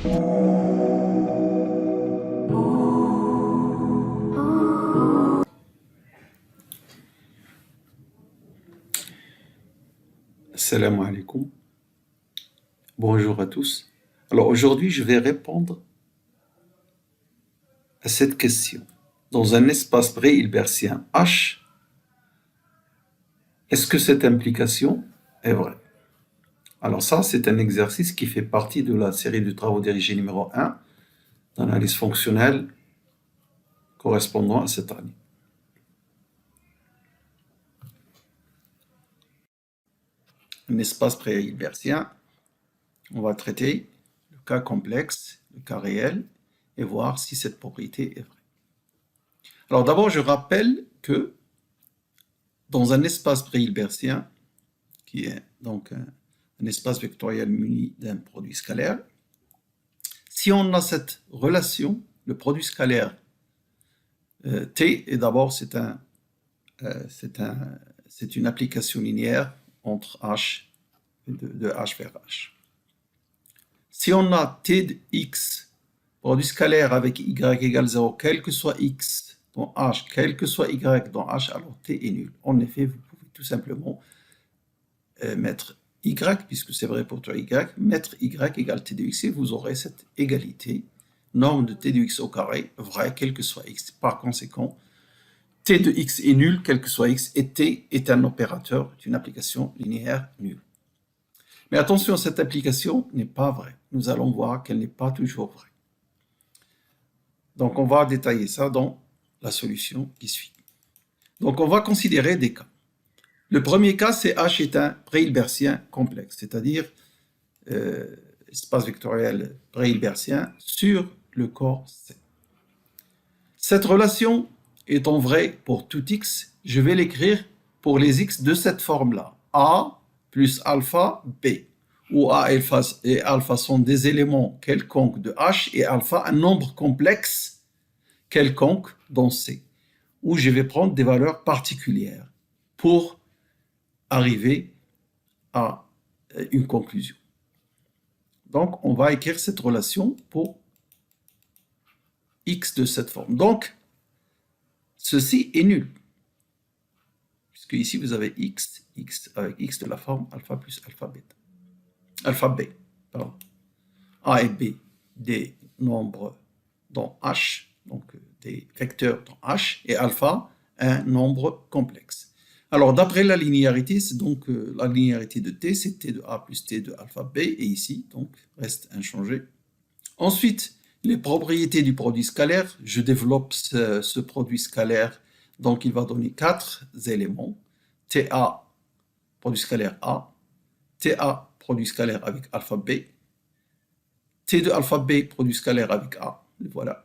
Assalamu alaikum. Bonjour à tous. Alors aujourd'hui, je vais répondre à cette question. Dans un espace pré-hilbertien H, est-ce que cette implication est vraie? Alors ça, c'est un exercice qui fait partie de la série de travaux dirigés numéro 1 d'analyse fonctionnelle correspondant à cette année. Un espace pré-hilbertien, on va traiter le cas complexe, le cas réel, et voir si cette propriété est vraie. Alors d'abord, je rappelle que dans un espace pré-hilbertien, qui est donc un espace vectoriel muni d'un produit scalaire, si on a cette relation, le produit scalaire T, et d'abord c'est une application linéaire entre H, de H vers H. Si on a T de X, produit scalaire avec Y égale 0, quel que soit X dans H, quel que soit Y dans H, alors T est nul. En effet, vous pouvez tout simplement mettre Y, puisque c'est vrai pour toi Y, mettre Y égale T de X, et vous aurez cette égalité, norme de T de X au carré, vrai, quel que soit X. Par conséquent, T de X est nul, quel que soit X, et T est un opérateur d'une application linéaire nulle. Mais attention, cette application n'est pas vraie. Nous allons voir qu'elle n'est pas toujours vraie. Donc, on va détailler ça dans la solution qui suit. Donc, on va considérer des cas. Le premier cas, c'est H est un pré-hilbertien complexe, c'est-à-dire espace vectoriel pré-hilbertien sur le corps C. Cette relation étant vraie pour tout X, je vais l'écrire pour les X de cette forme-là. A plus alpha B, où A et alpha sont des éléments quelconques de H et alpha un nombre complexe quelconque dans C, où je vais prendre des valeurs particulières pour arriver à une conclusion. Donc, on va écrire cette relation pour X de cette forme. Donc, ceci est nul, puisque ici, vous avez X avec X de la forme alpha plus alpha bêta. Alpha B, pardon. A et B, des nombres dans H, donc des vecteurs dans H, et alpha, un nombre complexe. Alors, d'après la linéarité, c'est donc la linéarité de T, c'est T de A plus T de alpha B, et ici, donc, reste inchangé. Ensuite, les propriétés du produit scalaire, je développe ce produit scalaire, donc il va donner 4 éléments. TA, produit scalaire A, TA, produit scalaire avec alpha B, T de alpha B, produit scalaire avec A, voilà,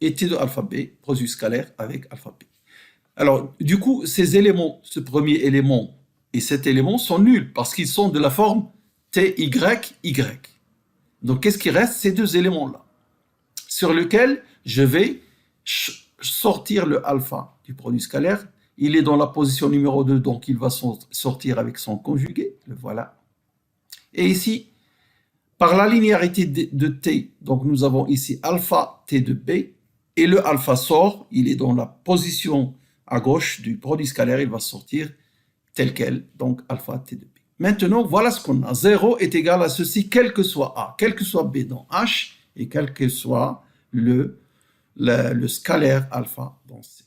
et T de alpha B, produit scalaire avec alpha B. Alors, du coup, ces éléments, ce premier élément et cet élément sont nuls parce qu'ils sont de la forme TY, Y. Donc, qu'est-ce qui reste? Ces deux éléments-là, sur lesquels je vais sortir le alpha du produit scalaire. Il est dans la position numéro 2, donc il va sortir avec son conjugué, le voilà. Et ici, par la linéarité de T, donc nous avons ici alpha T de B, et le alpha sort, il est dans la position à gauche du produit scalaire, il va sortir tel quel, donc alpha T de B. Maintenant, voilà ce qu'on a. 0 est égal à ceci, quel que soit A, quel que soit B dans H, et quel que soit le scalaire alpha dans C.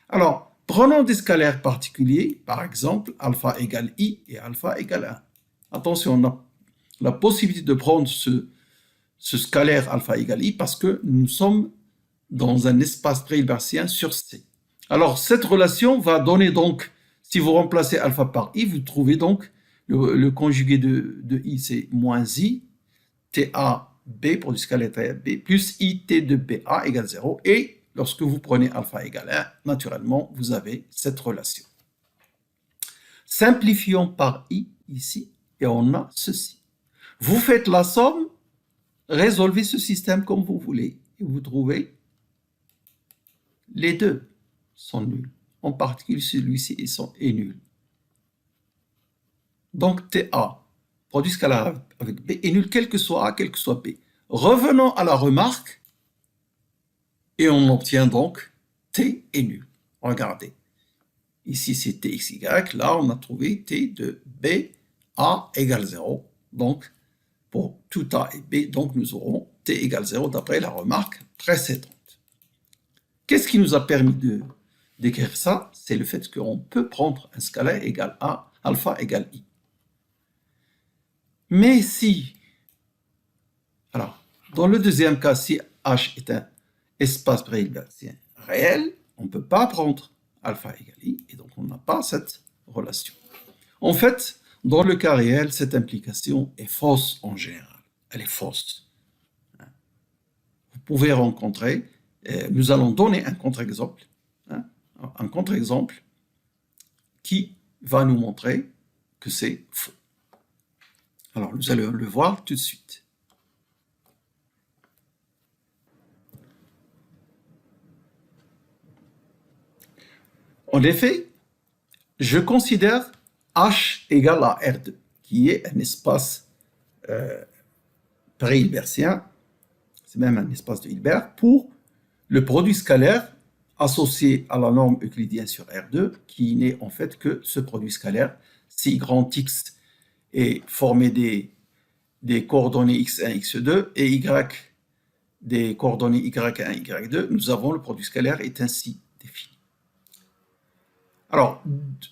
Alors, prenons des scalaires particuliers, par exemple, alpha égale I et alpha égale 1. Attention, on a la possibilité de prendre ce scalaire alpha égale I parce que nous sommes dans un espace pré-hilbertien sur C. Alors, cette relation va donner donc, si vous remplacez alpha par I, vous trouvez donc le conjugué de I, c'est moins I, TA B pour du scalaire B, plus IT de BA égale 0. Et lorsque vous prenez alpha égale 1, naturellement, vous avez cette relation. Simplifions par I ici, et on a ceci. Vous faites la somme, résolvez ce système comme vous voulez, et vous trouvez les deux sont nuls. En particulier, celui-ci est nul. Donc, TA, produit scalaire avec B, est nul, quel que soit A, quel que soit B. revenons à la remarque et on obtient donc T est nul. Regardez. Ici, c'est Txy. Là, on a trouvé T de B, A égale 0. Donc, pour tout A et B, donc nous aurons T égale 0 d'après la remarque précédente. Qu'est-ce qui nous a permis d'écrire ça? C'est le fait qu'on peut prendre un scalaire égal A, alpha égale I. Mais si, alors, dans le deuxième cas, si H est un espace pré-hilbertien réel, on ne peut pas prendre alpha égale I, et donc on n'a pas cette relation. En fait, dans le cas réel, cette implication est fausse en général. Elle est fausse. Vous pouvez rencontrer, nous allons donner un contre-exemple, qui va nous montrer que c'est faux. Alors, nous allons le voir tout de suite. En effet, je considère H égale à R2, qui est un espace pré-hilbertien, c'est même un espace de Hilbert, pour le produit scalaire associé à la norme euclidienne sur R2, qui n'est en fait que ce produit scalaire, si grand X est formé des coordonnées x1, x2, et y des coordonnées y1, y2, nous avons le produit scalaire est ainsi défini. Alors,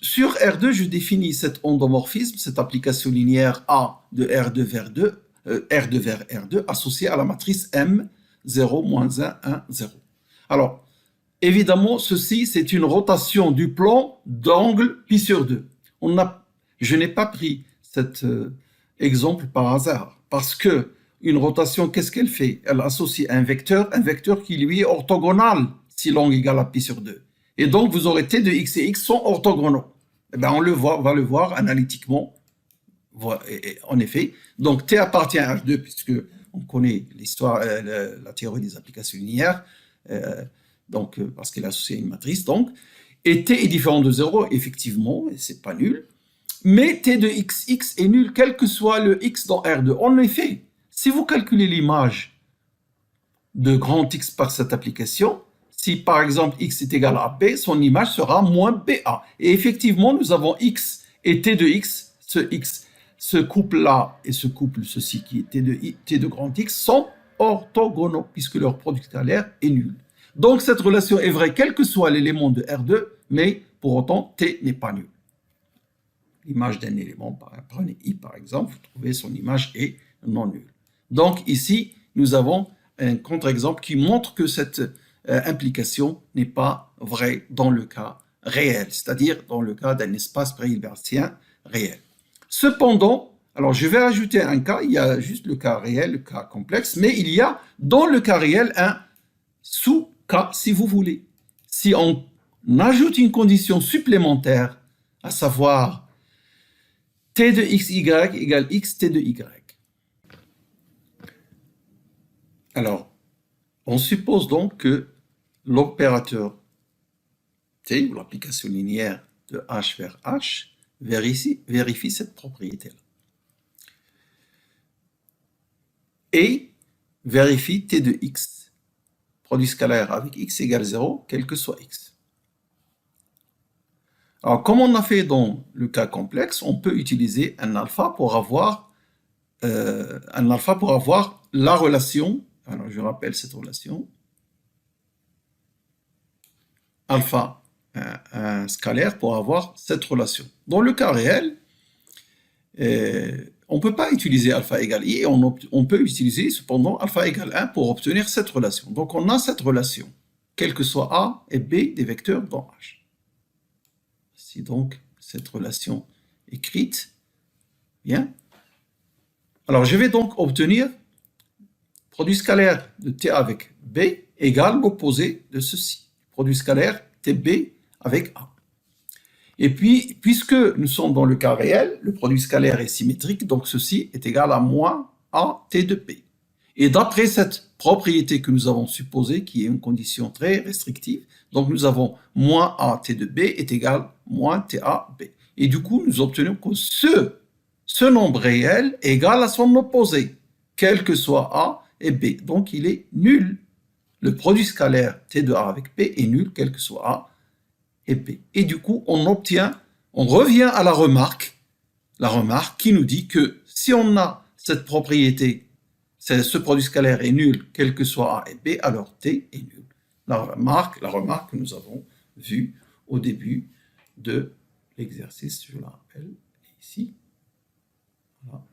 sur R2, je définis cet endomorphisme, cette application linéaire A de R2 vers R2 associée à la matrice M 0, -1, 1, 0. Alors, évidemment, ceci, c'est une rotation du plan d'angle pi sur 2. Je n'ai pas pris cet exemple par hasard, parce que une rotation, qu'est-ce qu'elle fait? Elle associe un vecteur qui lui est orthogonal si l'angle égale à pi sur 2. Et donc, vous aurez T de x et x sont orthogonaux. Eh bien, on va le voir analytiquement, en effet. Donc, T appartient à H2, puisque on connaît l'histoire, la théorie des applications linéaires, parce qu'elle est associée à une matrice. Donc, et T est différent de 0, effectivement, et c'est pas nul. Mais T de x est nul, quel que soit le x dans R2. En effet, si vous calculez l'image de grand X par cette application, si par exemple x est égal à b, son image sera moins ba. Et effectivement, nous avons x et t de x, ce couple-là et ce couple, ceci qui est t de grand X, sont orthogonaux, puisque leur produit scalaire est nul. Donc cette relation est vraie, quel que soit l'élément de R2, mais pour autant, t n'est pas nul. L'image d'un élément, prenez i par exemple, vous trouvez son image est non nulle. Donc ici, nous avons un contre-exemple qui montre que cette implication n'est pas vraie dans le cas réel, c'est-à-dire dans le cas d'un espace pré-hilbertien réel. Cependant, alors je vais ajouter un cas, il y a juste le cas réel, le cas complexe, mais il y a dans le cas réel un sous-cas, si vous voulez. Si on ajoute une condition supplémentaire, à savoir t de xy égale x t de y. Alors, on suppose donc que l'opérateur T, ou l'application linéaire de H vers H, vérifie cette propriété-là. Et vérifie T de X, produit scalaire avec X égale 0, quel que soit X. Alors, comme on a fait dans le cas complexe, on peut utiliser un alpha pour avoir la relation. Alors, je rappelle cette relation. Alpha, un scalaire, pour avoir cette relation. Dans le cas réel, on ne peut pas utiliser alpha égale i, on peut utiliser cependant alpha égale 1 pour obtenir cette relation. Donc, on a cette relation, quel que soit A et B des vecteurs dans H. Voici donc cette relation écrite. Bien. Alors, je vais donc obtenir produit scalaire de T avec B égale l'opposé de ceci. Produit scalaire TB avec A. Et puis, puisque nous sommes dans le cas réel, le produit scalaire est symétrique, donc ceci est égal à moins AT de B. Et d'après cette propriété que nous avons supposée, qui est une condition très restrictive, donc nous avons moins AT de B est égal moins TAB. Et du coup, nous obtenons que ce nombre réel est égal à son opposé, quel que soit A et B. Donc, il est nul. Le produit scalaire T de A avec P est nul, quel que soit A et B. Et du coup, on revient à la remarque qui nous dit que si on a cette propriété, ce produit scalaire est nul, quel que soit A et B, alors T est nul. La remarque que nous avons vue au début de l'exercice, je la rappelle ici. Voilà.